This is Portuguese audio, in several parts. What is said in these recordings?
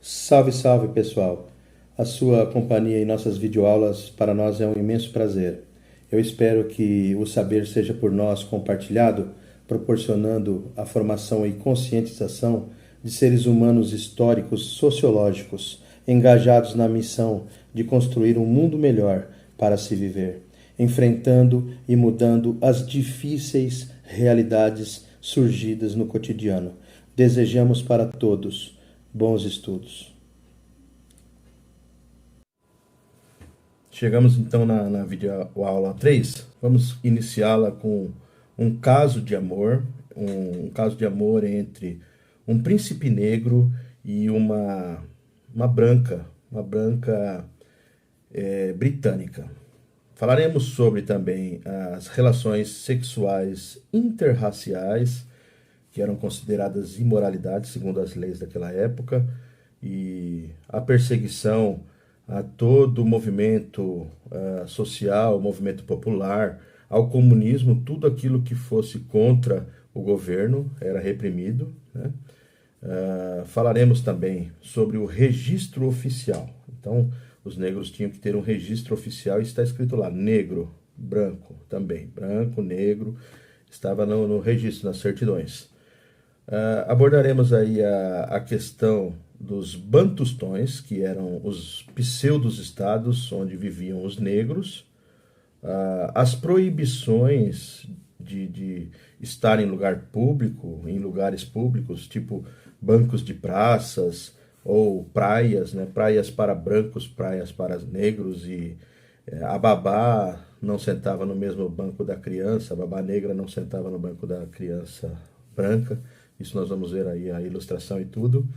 Salve, salve, pessoal! A sua companhia em nossas videoaulas para nós é um imenso prazer. Eu espero que o saber seja por nós compartilhado, proporcionando a formação e conscientização de seres humanos históricos sociológicos, engajados na missão de construir um mundo melhor para se viver, enfrentando e mudando as difíceis realidades surgidas no cotidiano. Desejamos para todos bons estudos. Chegamos então na videoaula 3. Vamos iniciá-la com um caso de amor, um caso de amor entre um príncipe negro e uma branca britânica. Falaremos sobre também as relações sexuais interraciais, que eram consideradas imoralidades segundo as leis daquela época, e a perseguição a todo o movimento social, movimento popular, ao comunismo, tudo aquilo que fosse contra o governo era reprimido, né? Falaremos também sobre o registro oficial. Então, os negros tinham que ter um registro oficial e está escrito lá, negro, branco também, branco, negro, estava no registro, nas certidões. Abordaremos aí a questão dos bantustões, que eram os pseudos-estados onde viviam os negros, as proibições de estar em lugar público, em lugares públicos, tipo bancos de praças ou praias, né? Praias para brancos, praias para negros, e a babá não sentava no mesmo banco da criança, a babá negra não sentava no banco da criança branca. Isso nós vamos ver aí a ilustração e tudo.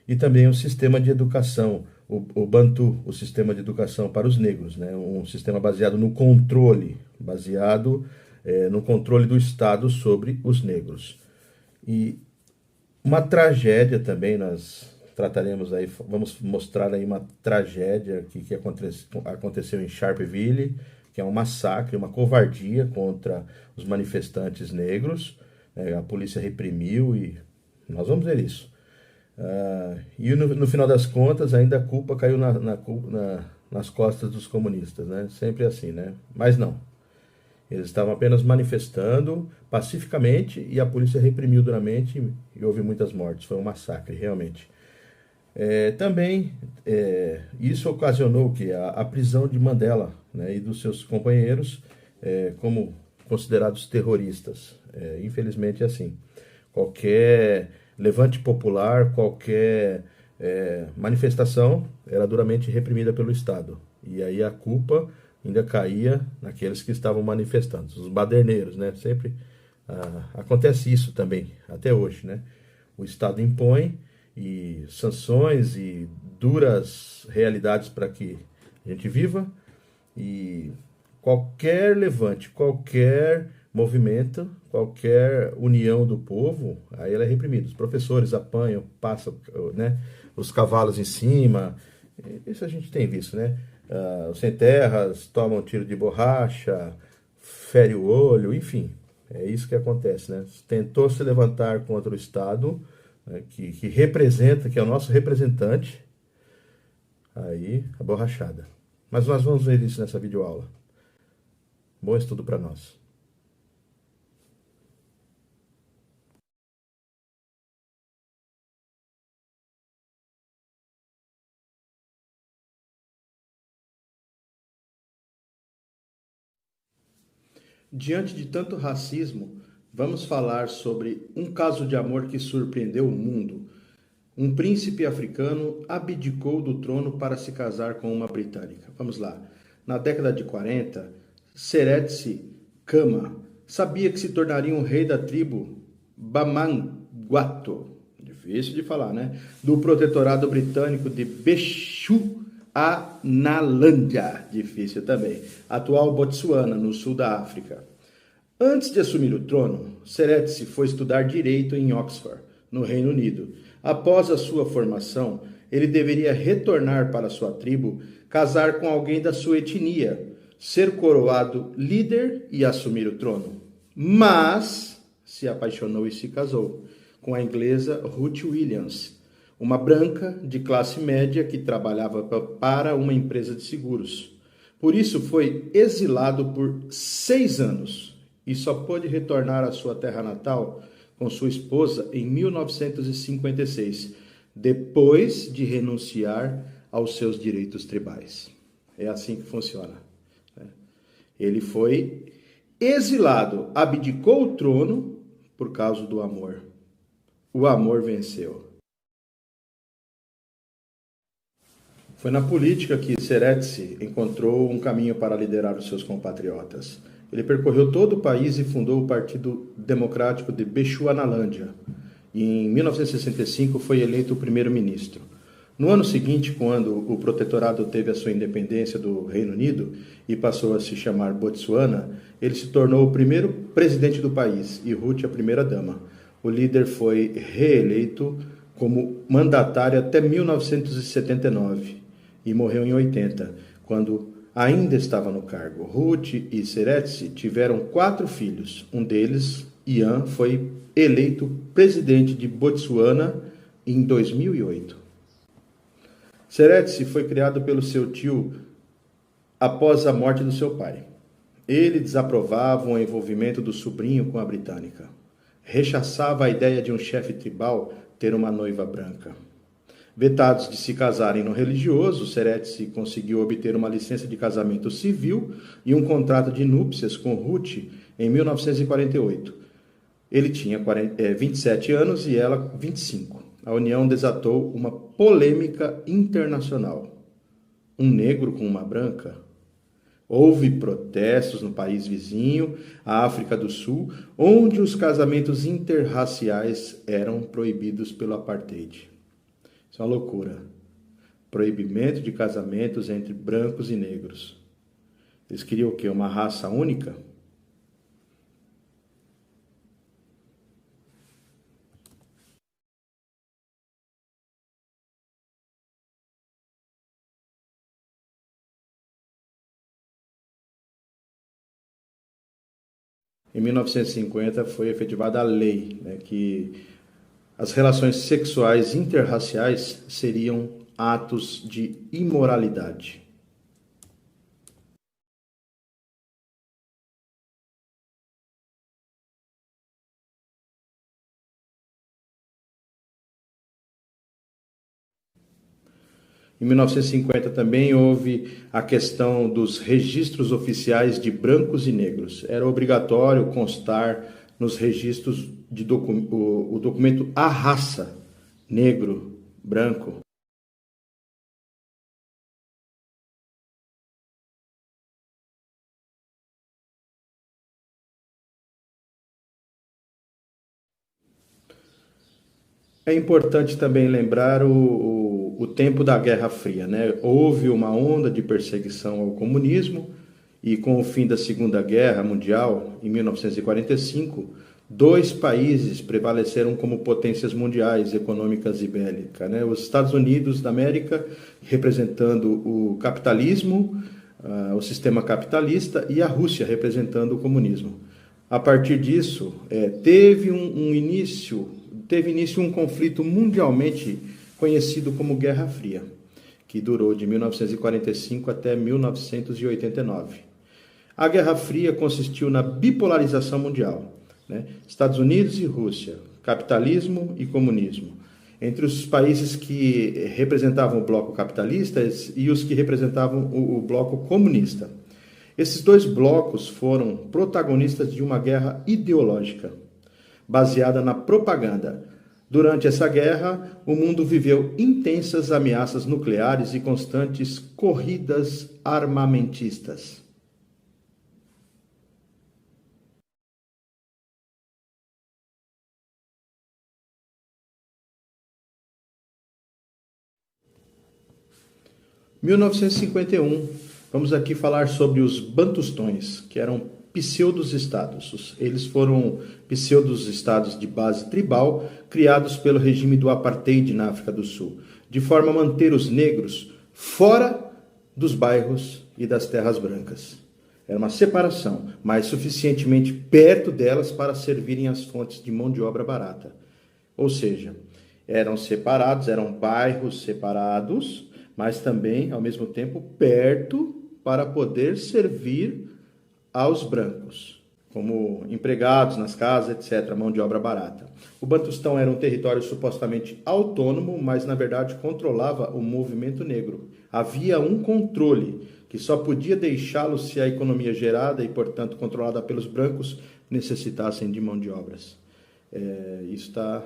E também o sistema de educação, o Bantu, o sistema de educação para os negros, né? Um sistema baseado no controle, no controle do Estado sobre os negros. E uma tragédia também, nós trataremos aí, vamos mostrar aí uma tragédia que aconteceu em Sharpeville, que é um massacre, uma covardia contra os manifestantes negros. A polícia reprimiu e nós vamos ver isso. E no final das contas, ainda a culpa caiu nas costas dos comunistas, né? Sempre assim, né? Mas não. Eles estavam apenas manifestando pacificamente e a polícia reprimiu duramente e houve muitas mortes. Foi um massacre, realmente. Também isso ocasionou que a prisão de Mandela, né, e dos seus companheiros como considerados terroristas. Infelizmente é assim. Qualquer levante popular, qualquer manifestação era duramente reprimida pelo Estado. E aí a culpa ainda caía naqueles que estavam manifestando, os baderneiros, né? Sempre acontece isso também, até hoje, né? O Estado impõe e sanções e duras realidades para que a gente viva, e qualquer levante, qualquer movimento, qualquer união do povo, aí ela é reprimida. Os professores apanham, passam, né, os cavalos em cima. Isso a gente tem visto, né? Os sem terras tomam tiro de borracha, fere o olho, enfim. É isso que acontece, né? Tentou se levantar contra o Estado, né, que representa, que é o nosso representante, aí a borrachada. Mas nós vamos ver isso nessa videoaula. Bom estudo para nós. Diante de tanto racismo, vamos falar sobre um caso de amor que surpreendeu o mundo. Um príncipe africano abdicou do trono para se casar com uma britânica. Vamos lá. Na década de 40, Seretse Khama sabia que se tornaria um rei da tribo Bamangwato, difícil de falar, né? Do protetorado britânico de Bechuanalandia, difícil também, atual Botsuana, no sul da África. Antes de assumir o trono, Seretse foi estudar direito em Oxford, no Reino Unido. Após a sua formação, ele deveria retornar para sua tribo, casar com alguém da sua etnia, ser coroado líder e assumir o trono. Mas se apaixonou e se casou com a inglesa Ruth Williams, uma branca de classe média que trabalhava para uma empresa de seguros. Por isso foi exilado por 6 anos e só pôde retornar à sua terra natal com sua esposa em 1956, depois de renunciar aos seus direitos tribais. É assim que funciona. Ele foi exilado, abdicou o trono por causa do amor. O amor venceu. Foi na política que Seretse encontrou um caminho para liderar os seus compatriotas. Ele percorreu todo o país e fundou o Partido Democrático de Bechuanalândia. E em 1965 foi eleito o primeiro-ministro. No ano seguinte, quando o protetorado teve a sua independência do Reino Unido e passou a se chamar Botsuana, ele se tornou o primeiro presidente do país e Ruth a primeira-dama. O líder foi reeleito como mandatário até 1979 e morreu em 80, quando ainda estava no cargo. Ruth e Seretse tiveram 4 filhos. Um deles, Ian, foi eleito presidente de Botsuana em 2008. Seretse foi criado pelo seu tio após a morte do seu pai. Ele desaprovava o envolvimento do sobrinho com a britânica. Rechaçava a ideia de um chefe tribal ter uma noiva branca. Vetados de se casarem no religioso, Seretse conseguiu obter uma licença de casamento civil e um contrato de núpcias com Ruth em 1948. Ele tinha 27 anos e ela 25. A união desatou uma polêmica internacional. Um negro com uma branca? Houve protestos no país vizinho, a África do Sul, onde os casamentos interraciais eram proibidos pelo apartheid. Isso é uma loucura. Proibimento de casamentos entre brancos e negros. Eles queriam o quê? Uma raça única? Em 1950 foi efetivada a lei, que as relações sexuais interraciais seriam atos de imoralidade. Em 1950 também houve a questão dos registros oficiais de brancos e negros. Era obrigatório constar nos registros o documento A Raça, negro, branco. É importante também lembrar o tempo da Guerra Fria, né? Houve uma onda de perseguição ao comunismo e com o fim da Segunda Guerra Mundial, em 1945, 2 países prevaleceram como potências mundiais, econômicas e bélicas, né? Os Estados Unidos da América, representando o capitalismo, o sistema capitalista, e a Rússia, representando o comunismo. A partir disso, teve início um conflito mundialmente conhecido como Guerra Fria, que durou de 1945 até 1989. A Guerra Fria consistiu na bipolarização mundial, né? Estados Unidos e Rússia, capitalismo e comunismo, entre os países que representavam o bloco capitalista e os que representavam o bloco comunista. Esses 2 blocos foram protagonistas de uma guerra ideológica, baseada na propaganda. Durante essa guerra, o mundo viveu intensas ameaças nucleares e constantes corridas armamentistas. Em 1951, vamos aqui falar sobre os Bantustões, que eram pseudos-estados. Eles foram pseudos-estados de base tribal, criados pelo regime do apartheid na África do Sul, de forma a manter os negros fora dos bairros e das terras brancas. Era uma separação, mas suficientemente perto delas para servirem as fontes de mão de obra barata. Ou seja, Eram separados, eram bairros separados, mas também, ao mesmo tempo, perto para poder servir aos brancos, como empregados nas casas, etc., mão de obra barata. O Bantustão era um território supostamente autônomo, mas na verdade controlava o movimento negro. Havia um controle que só podia deixá-lo se a economia gerada e, portanto, controlada pelos brancos necessitassem de mão de obras. Isso está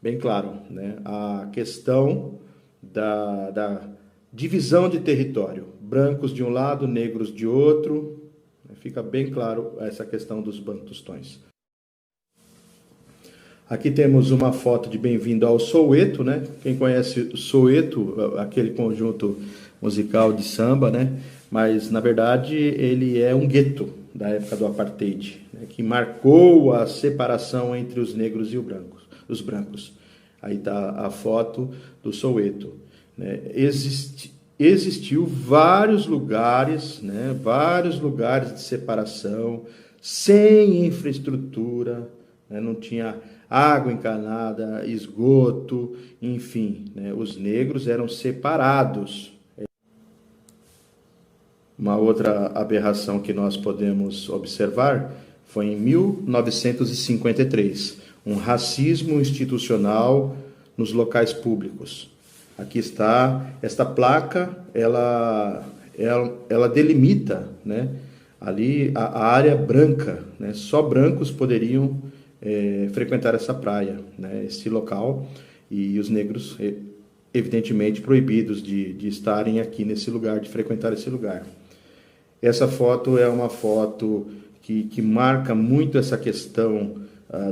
bem claro, né? A questão da divisão de território, brancos de um lado, negros de outro, fica bem claro essa questão dos Bantustões. Aqui temos uma foto de Bem-vindo ao Soweto, né? Quem conhece o Soweto, aquele conjunto musical de samba, né? Mas, na verdade, ele é um gueto da época do Apartheid, né? Que marcou a separação entre os negros e os brancos. Aí está a foto do Soweto, né? Existiu vários lugares, né? Vários lugares de separação, sem infraestrutura, né? Não tinha água encanada, esgoto, enfim, né? Os negros eram separados. Uma outra aberração que nós podemos observar foi em 1953, um racismo institucional nos locais públicos. Aqui está, esta placa, ela delimita, né, ali a área branca, né, só brancos poderiam frequentar essa praia, né, esse local, e os negros, evidentemente, proibidos de estarem aqui nesse lugar, de frequentar esse lugar. Essa foto é uma foto que marca muito essa questão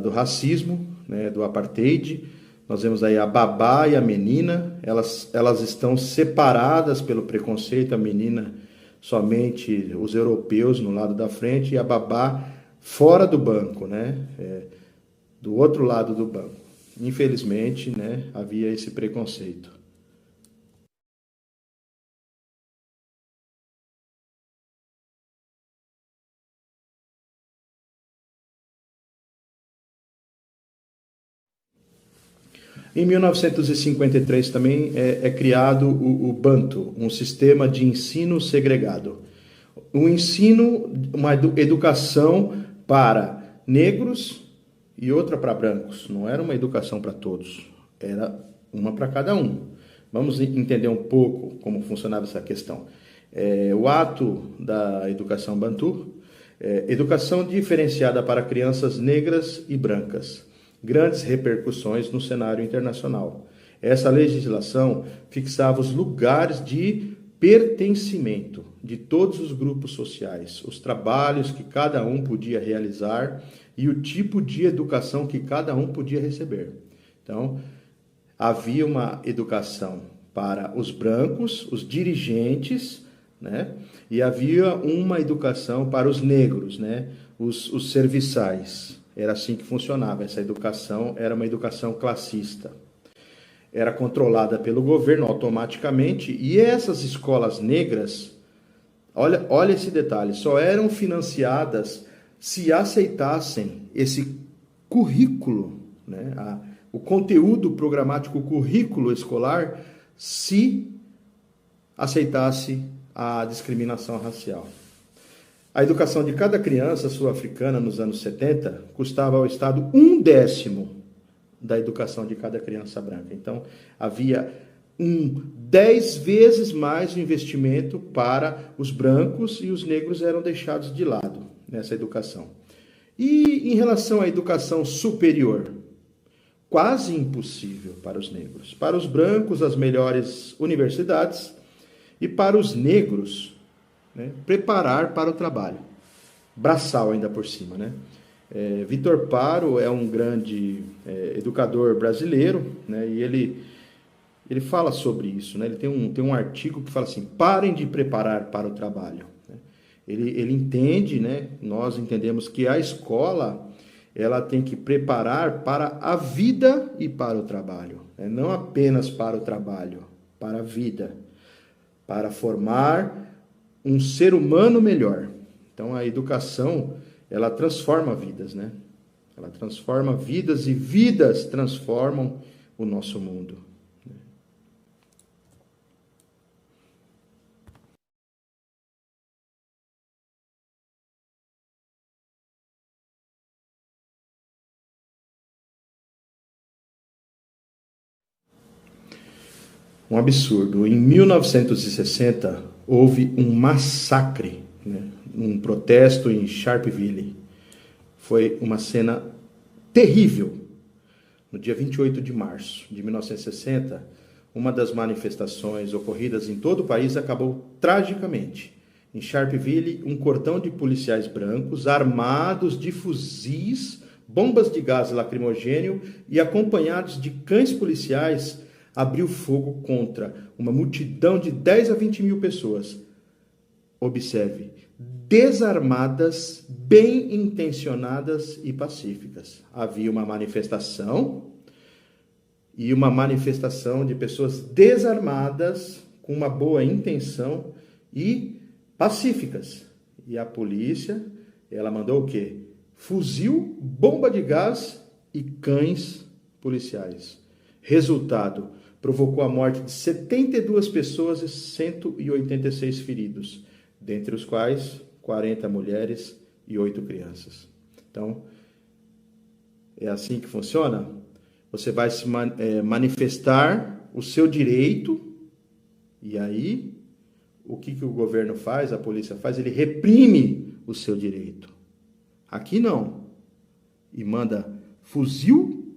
do racismo, né, do apartheid. Nós vemos aí a babá e a menina, elas estão separadas pelo preconceito, a menina somente os europeus no lado da frente e a babá fora do banco, né, do outro lado do banco. Infelizmente, né, havia esse preconceito. Em 1953 também é criado o Bantu, um sistema de ensino segregado. Um ensino, uma educação para negros e outra para brancos. Não era uma educação para todos, era uma para cada um. Vamos entender um pouco como funcionava essa questão. O ato da educação Bantu, educação diferenciada para crianças negras e brancas. Grandes repercussões no cenário internacional. Essa legislação fixava os lugares de pertencimento de todos os grupos sociais, os trabalhos que cada um podia realizar e o tipo de educação que cada um podia receber. Então, havia uma educação para os brancos, os dirigentes, né? E havia uma educação para os negros, né? Os serviçais. Era assim que funcionava. Essa educação era uma educação classista. Era controlada pelo governo automaticamente e essas escolas negras, olha esse detalhe, só eram financiadas se aceitassem esse currículo, né? O conteúdo programático, o currículo escolar, se aceitasse a discriminação racial. A educação de cada criança sul-africana nos anos 70 custava ao Estado 1/10 da educação de cada criança branca. Então, havia 10 vezes mais de investimento para os brancos e os negros eram deixados de lado nessa educação. E em relação à educação superior, quase impossível para os negros. Para os brancos, as melhores universidades e para os negros, né, preparar para o trabalho. Braçal ainda por cima, né? Vitor Paro é um grande educador brasileiro, né, e ele fala sobre isso, né? Ele tem um artigo que fala assim, parem de preparar para o trabalho. Né? Ele entende, né? Nós entendemos que a escola ela tem que preparar para a vida e para o trabalho, né? Não apenas para o trabalho, para a vida, para formar um ser humano melhor. Então, a educação, ela transforma vidas, né? Ela transforma vidas e vidas transformam o nosso mundo. Um absurdo. Em 1960, houve um massacre, né? Um protesto em Sharpeville. Foi uma cena terrível. No dia 28 de março de 1960, uma das manifestações ocorridas em todo o país acabou tragicamente. Em Sharpeville, um cordão de policiais brancos armados de fuzis, bombas de gás lacrimogêneo e acompanhados de cães policiais abriu fogo contra uma multidão de 10 a 20 mil pessoas. Observe, desarmadas, bem intencionadas e pacíficas. Havia uma manifestação e uma manifestação de pessoas desarmadas, com uma boa intenção e pacíficas. E a polícia, ela mandou o quê? Fuzil, bomba de gás e cães policiais. Resultado, provocou a morte de 72 pessoas e 186 feridos, dentre os quais 40 mulheres e 8 crianças. Então, é assim que funciona? Você vai se manifestar o seu direito, e aí, o que o governo faz, a polícia faz? Ele reprime o seu direito. Aqui não. E manda fuzil,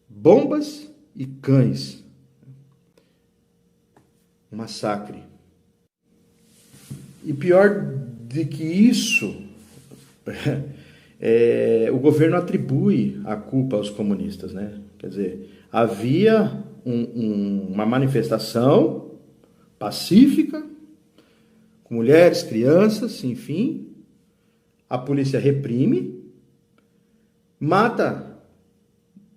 bombas e cães. Um massacre. E pior do que isso, o governo atribui a culpa aos comunistas, né? Quer dizer, havia uma manifestação pacífica, com mulheres, crianças, enfim. A polícia reprime, mata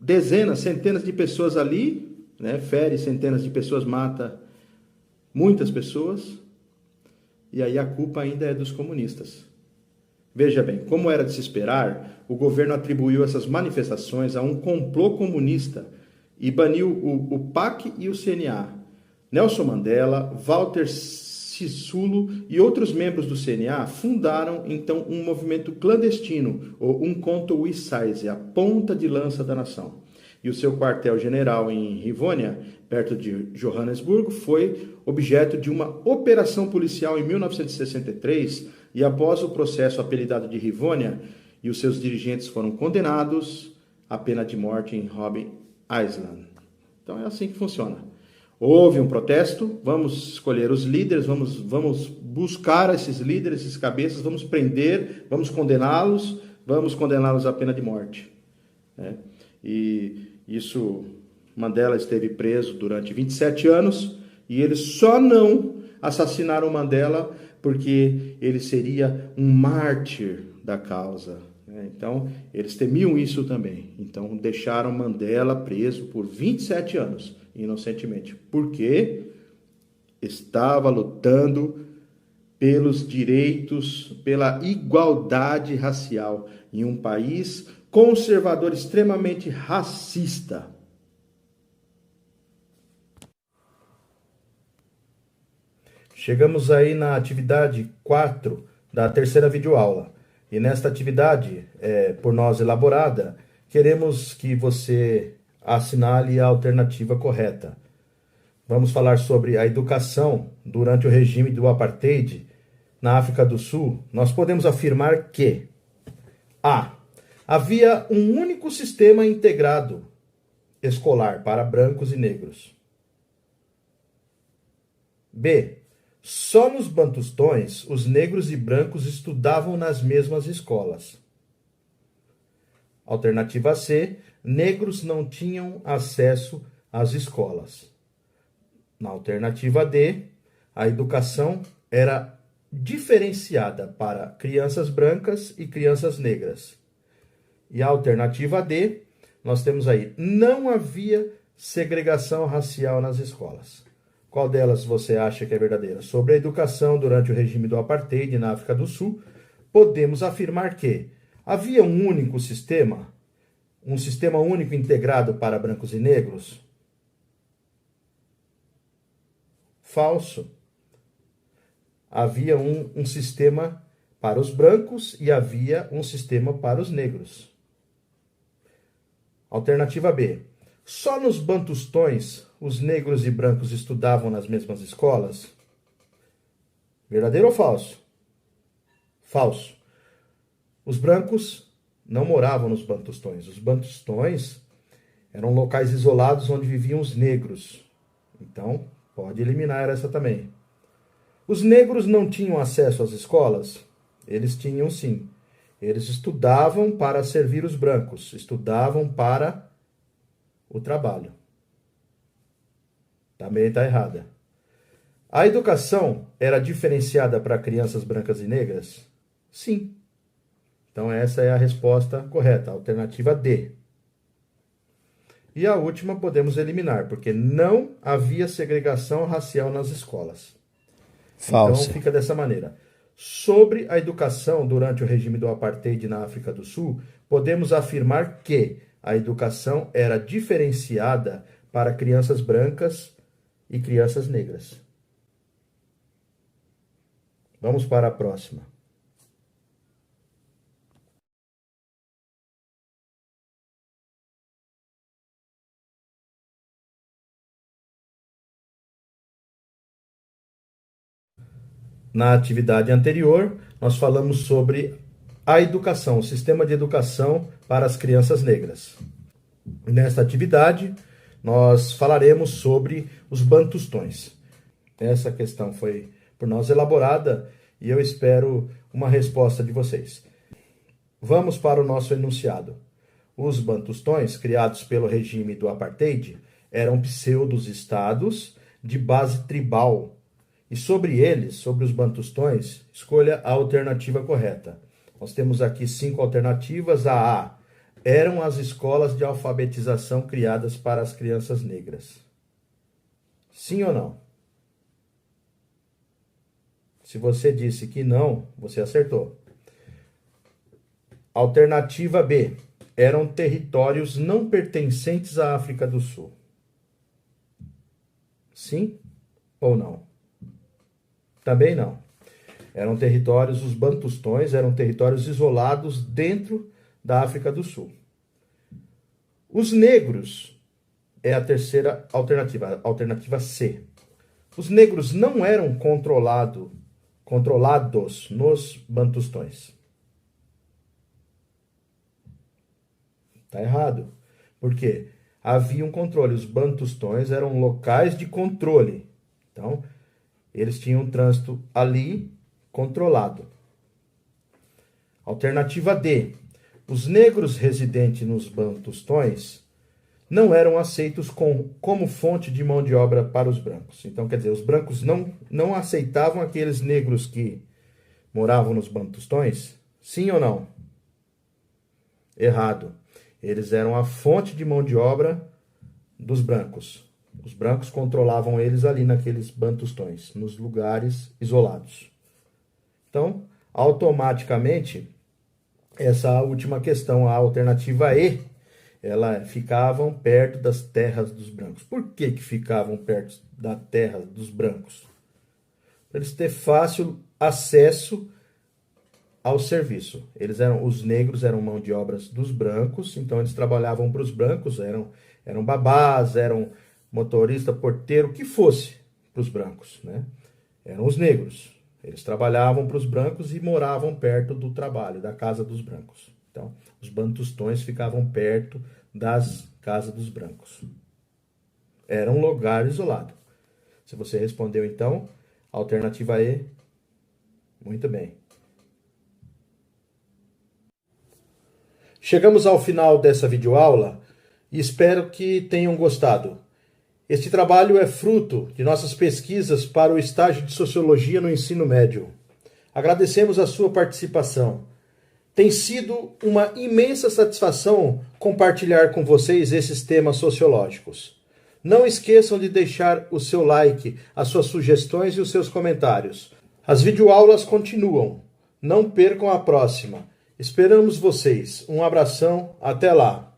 dezenas, centenas de pessoas ali, né? Fere centenas de pessoas, mata muitas pessoas, e aí a culpa ainda é dos comunistas. Veja bem, como era de se esperar, o governo atribuiu essas manifestações a um complô comunista e baniu o PAC e o CNA. Nelson Mandela, Walter Sisulu e outros membros do CNA fundaram então um movimento clandestino, ou Umkhonto we Sizwe, a ponta de lança da nação. E o seu quartel-general em Rivônia, perto de Johannesburgo, foi objeto de uma operação policial em 1963, e após o processo apelidado de Rivônia, e os seus dirigentes foram condenados à pena de morte em Robben Island. Então é assim que funciona. Houve um protesto, vamos escolher os líderes, vamos buscar esses líderes, esses cabeças, vamos prender, vamos condená-los à pena de morte. Né? E isso, Mandela esteve preso durante 27 anos e eles só não assassinaram Mandela porque ele seria um mártir da causa. Né? Então, eles temiam isso também. Então, deixaram Mandela preso por 27 anos, inocentemente, porque estava lutando pelos direitos, pela igualdade racial em um país conservador, extremamente racista. Chegamos aí na atividade 4 da terceira videoaula. E nesta atividade, por nós elaborada, queremos que você assinale a alternativa correta. Vamos falar sobre a educação durante o regime do Apartheid na África do Sul. Nós podemos afirmar que A. Havia um único sistema integrado escolar para brancos e negros. B. Só nos Bantustões, os negros e brancos estudavam nas mesmas escolas. Alternativa C. Negros não tinham acesso às escolas. Na alternativa D, a educação era diferenciada para crianças brancas e crianças negras. E a alternativa D, nós temos aí, não havia segregação racial nas escolas. Qual delas você acha que é verdadeira? Sobre a educação durante o regime do Apartheid na África do Sul, podemos afirmar que havia um único sistema, um sistema único integrado para brancos e negros. Falso. Havia um sistema para os brancos e havia um sistema para os negros. Alternativa B. Só nos Bantustões os negros e brancos estudavam nas mesmas escolas? Verdadeiro ou falso? Falso. Os brancos não moravam nos Bantustões. Os Bantustões eram locais isolados onde viviam os negros. Então, pode eliminar essa também. Os negros não tinham acesso às escolas? Eles tinham sim. Eles estudavam para servir os brancos, estudavam para o trabalho. Também está errada. A educação era diferenciada para crianças brancas e negras? Sim. Então essa é a resposta correta, a alternativa D. E a última podemos eliminar, porque não havia segregação racial nas escolas. Falso. Então fica dessa maneira. Sobre a educação durante o regime do apartheid na África do Sul, podemos afirmar que a educação era diferenciada para crianças brancas e crianças negras. Vamos para a próxima. Na atividade anterior, nós falamos sobre a educação, o sistema de educação para as crianças negras. Nesta atividade, nós falaremos sobre os Bantustões. Essa questão foi por nós elaborada e eu espero uma resposta de vocês. Vamos para o nosso enunciado. Os Bantustões, criados pelo regime do apartheid, eram pseudos-estados de base tribal. E sobre eles, sobre os Bantustões, escolha a alternativa correta. Nós temos aqui 5 alternativas. A. Eram as escolas de alfabetização criadas para as crianças negras. Sim ou não? Se você disse que não, você acertou. Alternativa B. Eram territórios não pertencentes à África do Sul. Sim ou não? Também não. Eram territórios, os Bantustões eram territórios isolados dentro da África do Sul. Os negros é a terceira alternativa, alternativa C. Os negros não eram controlados nos Bantustões. Está errado. Por quê? Havia um controle. Os Bantustões eram locais de controle. Então, eles tinham um trânsito ali controlado. Alternativa D. Os negros residentes nos Bantustões não eram aceitos como fonte de mão de obra para os brancos. Então, quer dizer, os brancos não aceitavam aqueles negros que moravam nos Bantustões? Sim ou não? Errado. Eles eram a fonte de mão de obra dos brancos. Os brancos controlavam eles ali naqueles Bantustões, nos lugares isolados. Então, automaticamente, essa última questão, a alternativa E, ficavam perto das terras dos brancos. Por que ficavam perto da terra dos brancos? Para eles terem fácil acesso ao serviço. Os negros eram mão de obras dos brancos, então eles trabalhavam para os brancos, eram babás, eram motorista, porteiro, o que fosse para os brancos, né? Eram os negros. Eles trabalhavam para os brancos e moravam perto do trabalho, da casa dos brancos. Então, os Bantustões ficavam perto das casas dos brancos. Era um lugar isolado. Se você respondeu, então, alternativa E, muito bem. Chegamos ao final dessa videoaula e espero que tenham gostado. Este trabalho é fruto de nossas pesquisas para o estágio de Sociologia no ensino médio. Agradecemos a sua participação. Tem sido uma imensa satisfação compartilhar com vocês esses temas sociológicos. Não esqueçam de deixar o seu like, as suas sugestões e os seus comentários. As videoaulas continuam. Não percam a próxima. Esperamos vocês. Um abração. Até lá.